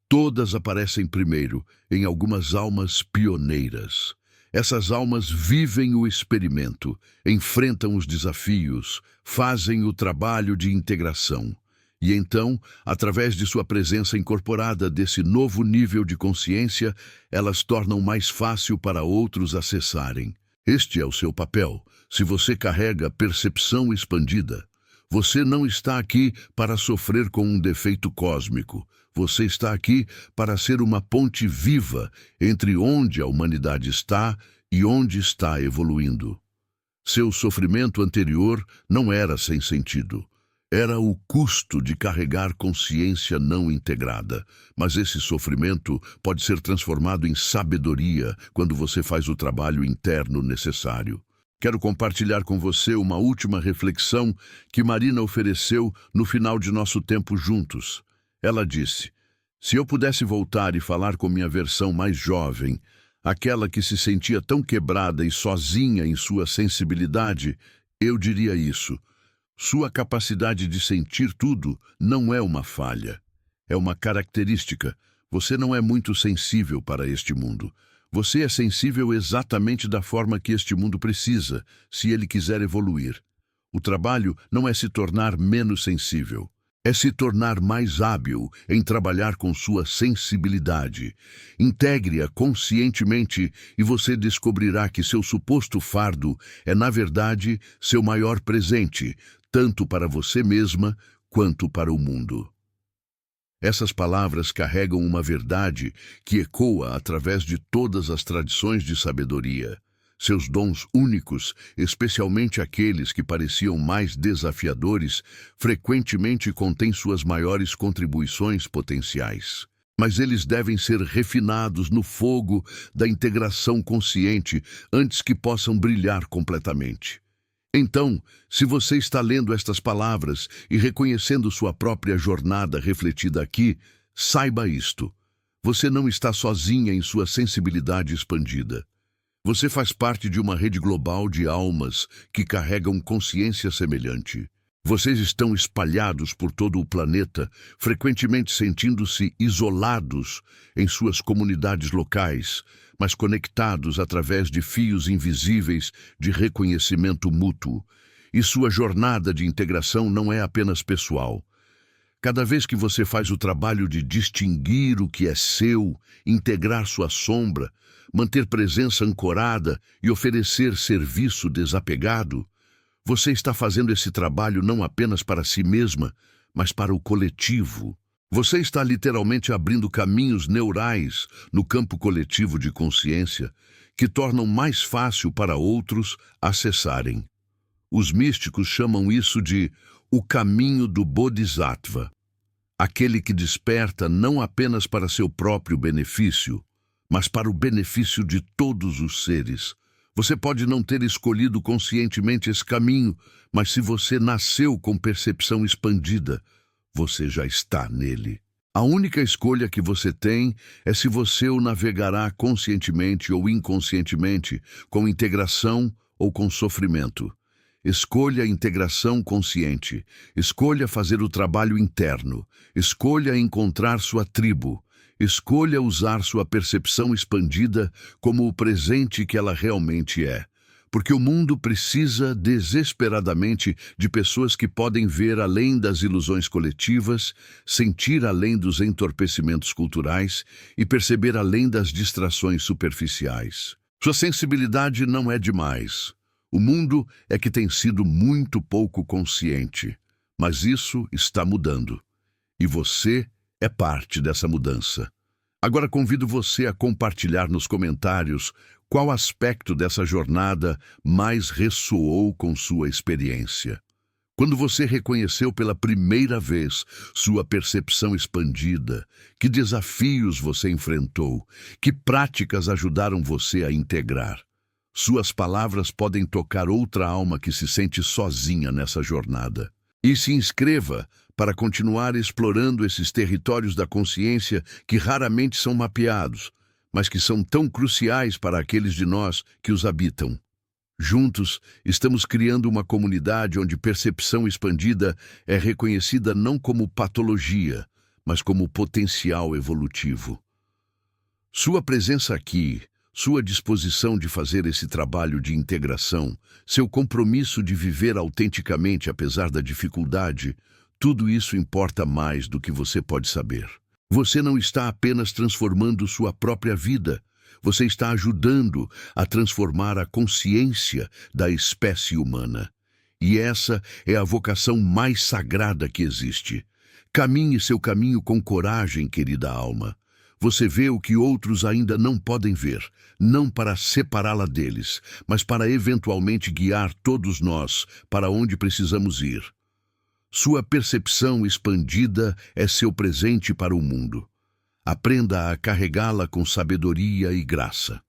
todas aparecem primeiro em algumas almas pioneiras. Essas almas vivem o experimento, enfrentam os desafios, fazem o trabalho de integração. E então, através de sua presença incorporada desse novo nível de consciência, elas tornam mais fácil para outros acessarem. Este é o seu papel. Se você carrega percepção expandida, você não está aqui para sofrer com um defeito cósmico. Você está aqui para ser uma ponte viva entre onde a humanidade está e onde está evoluindo. Seu sofrimento anterior não era sem sentido. Era o custo de carregar consciência não integrada. Mas esse sofrimento pode ser transformado em sabedoria quando você faz o trabalho interno necessário. Quero compartilhar com você uma última reflexão que Marina ofereceu no final de nosso tempo juntos. Ela disse: se eu pudesse voltar e falar com minha versão mais jovem, aquela que se sentia tão quebrada e sozinha em sua sensibilidade, eu diria isso. Sua capacidade de sentir tudo não é uma falha, é uma característica. Você não é muito sensível para este mundo. Você é sensível exatamente da forma que este mundo precisa, se ele quiser evoluir. O trabalho não é se tornar menos sensível, é se tornar mais hábil em trabalhar com sua sensibilidade. Integre-a conscientemente e você descobrirá que seu suposto fardo é, na verdade, seu maior presente, tanto para você mesma quanto para o mundo. Essas palavras carregam uma verdade que ecoa através de todas as tradições de sabedoria. Seus dons únicos, especialmente aqueles que pareciam mais desafiadores, frequentemente contêm suas maiores contribuições potenciais. Mas eles devem ser refinados no fogo da integração consciente antes que possam brilhar completamente. Então, se você está lendo estas palavras e reconhecendo sua própria jornada refletida aqui, saiba isto: você não está sozinha em sua sensibilidade expandida. Você faz parte de uma rede global de almas que carregam consciência semelhante. Vocês estão espalhados por todo o planeta, frequentemente sentindo-se isolados em suas comunidades locais, mas conectados através de fios invisíveis de reconhecimento mútuo. E sua jornada de integração não é apenas pessoal. Cada vez que você faz o trabalho de distinguir o que é seu, integrar sua sombra, manter presença ancorada e oferecer serviço desapegado, você está fazendo esse trabalho não apenas para si mesma, mas para o coletivo. Você está literalmente abrindo caminhos neurais no campo coletivo de consciência que tornam mais fácil para outros acessarem. Os místicos chamam isso de o caminho do Bodhisattva, aquele que desperta não apenas para seu próprio benefício, mas para o benefício de todos os seres. Você pode não ter escolhido conscientemente esse caminho, mas se você nasceu com percepção expandida, você já está nele. A única escolha que você tem é se você o navegará conscientemente ou inconscientemente, com integração ou com sofrimento. Escolha a integração consciente. Escolha fazer o trabalho interno. Escolha encontrar sua tribo. Escolha usar sua percepção expandida como o presente que ela realmente é. Porque o mundo precisa desesperadamente de pessoas que podem ver além das ilusões coletivas, sentir além dos entorpecimentos culturais e perceber além das distrações superficiais. Sua sensibilidade não é demais. O mundo é que tem sido muito pouco consciente, mas isso está mudando. E você é parte dessa mudança. Agora convido você a compartilhar nos comentários qual aspecto dessa jornada mais ressoou com sua experiência. Quando você reconheceu pela primeira vez sua percepção expandida, que desafios você enfrentou, que práticas ajudaram você a integrar. Suas palavras podem tocar outra alma que se sente sozinha nessa jornada. E se inscreva para continuar explorando esses territórios da consciência que raramente são mapeados, mas que são tão cruciais para aqueles de nós que os habitam. Juntos, estamos criando uma comunidade onde percepção expandida é reconhecida não como patologia, mas como potencial evolutivo. Sua presença aqui, sua disposição de fazer esse trabalho de integração, seu compromisso de viver autenticamente apesar da dificuldade, tudo isso importa mais do que você pode saber. Você não está apenas transformando sua própria vida, você está ajudando a transformar a consciência da espécie humana. E essa é a vocação mais sagrada que existe. Caminhe seu caminho com coragem, querida alma. Você vê o que outros ainda não podem ver, não para separá-la deles, mas para eventualmente guiar todos nós para onde precisamos ir. Sua percepção expandida é seu presente para o mundo. Aprenda a carregá-la com sabedoria e graça.